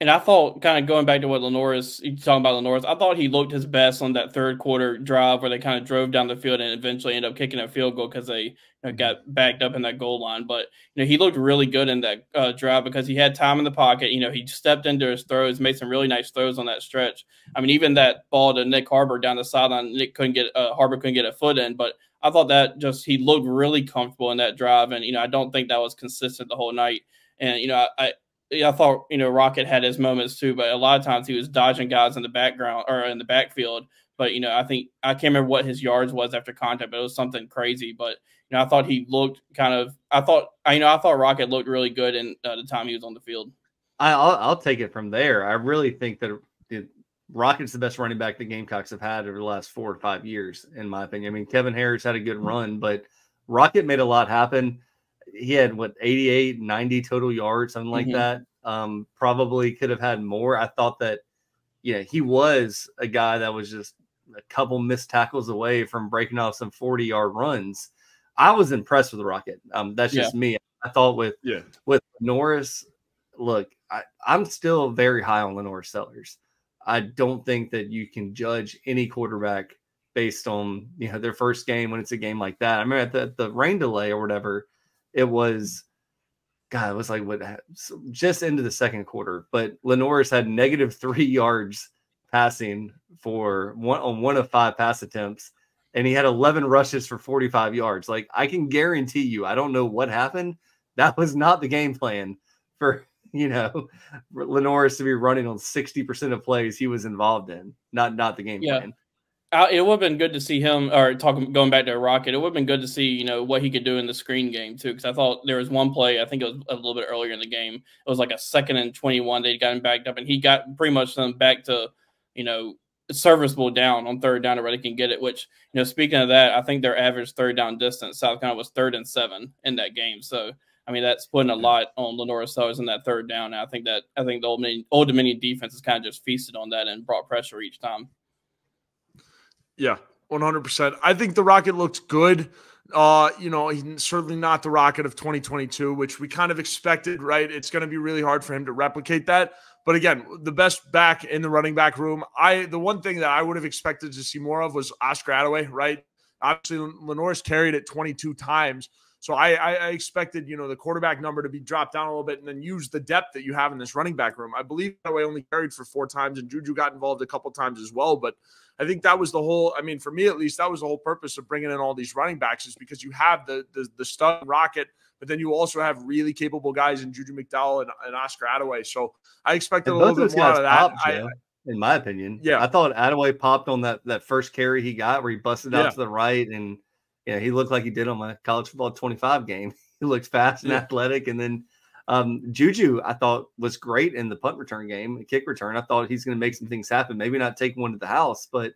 And I thought, kind of going back to what LaNorris, you talking about LaNorris, I thought he looked his best on that third quarter drive where they kind of drove down the field and eventually ended up kicking a field goal because they got backed up in that goal line. But he looked really good in that drive because he had time in the pocket. He stepped into his throws, made some really nice throws on that stretch. I mean, even that ball to Nick Harbor down the sideline, Harbor couldn't get a foot in, but I thought that he looked really comfortable in that drive, and I don't think that was consistent the whole night. And I thought, Rocket had his moments too, but a lot of times he was dodging guys in the background or in the backfield. But, I think I can't remember what his yards was after contact, but it was something crazy. But, I thought he looked I thought Rocket looked really good in the time he was on the field. I'll take it from there. I really think that Rocket's the best running back the Gamecocks have had over the last 4 or 5 years, in my opinion. I mean, Kevin Harris had a good run, but Rocket made a lot happen. He had 88, 90 total yards, something like that. Probably could have had more. I thought that, he was a guy that was just a couple missed tackles away from breaking off some 40-yard runs. I was impressed with Rocket. That's just me. I thought with LaNorris, look, I'm still very high on LaNorris Sellers. I don't think that you can judge any quarterback based on, their first game when it's a game like that. I remember at the rain delay or whatever, it was like just into the second quarter. But LaNorris had -3 yards passing on 1 of 5 pass attempts, and he had 11 rushes for 45 yards. Like, I can guarantee you, I don't know what happened. That was not the game plan for LaNorris to be running on 60% of plays he was involved in. Not the game plan. It would have been good to see him, going back to Rocket, it would have been good to see, what he could do in the screen game too. Because I thought there was one play, I think it was a little bit earlier in the game. It was like a 2nd and 21. They'd gotten backed up, and he got pretty much them back to, serviceable down on 3rd down to where they can get it. Which, speaking of that, I think their average 3rd down distance, South Carolina was 3rd and 7 in that game. So, I mean, that's putting a lot on LaNorris Sellers in that 3rd down. And I think the Old Dominion defense has kind of just feasted on that and brought pressure each time. Yeah, 100%. I think the Rocket looked good. He's certainly not the Rocket of 2022, which we kind of expected, right? It's going to be really hard for him to replicate that. But again, the best back in the running back room, the one thing that I would have expected to see more of was Oscar Attaway, right? Obviously, LaNorris carried it 22 times. So I expected, the quarterback number to be dropped down a little bit and then use the depth that you have in this running back room. I believe Attaway only carried for 4 times, and Juju got involved a couple times as well. But I think that was for me at least, that was the whole purpose of bringing in all these running backs, is because you have the stud Rocket, but then you also have really capable guys in Juju McDowell and Oscar Attaway. So I expected a little bit more out of that. In my opinion. Yeah. I thought Attaway popped on that first carry he got where he busted out to the right, and he looked like he did on my college football 25 game. He looked fast and athletic. And then Juju, I thought, was great in the punt return game, kick return. I thought he's going to make some things happen. Maybe not take one to the house, but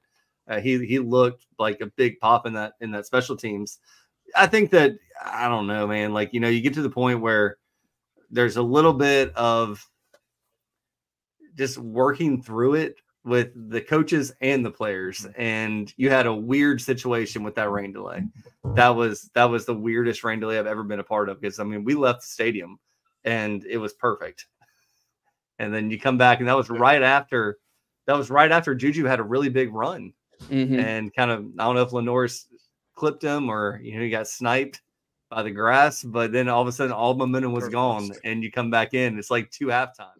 he looked like a big pop in that special teams. I think that, I don't know, man. Like, you get to the point where there's a little bit of just working through it with the coaches and the players. And you had a weird situation with that rain delay. That was the weirdest rain delay I've ever been a part of, because, I mean, we left the stadium and it was perfect. And then you come back, and that was right after Juju had a really big run. And kind of, I don't know if LaNorris clipped him or, he got sniped by the grass, but then all of a sudden all momentum was gone, and you come back in, it's like 2 halftimes.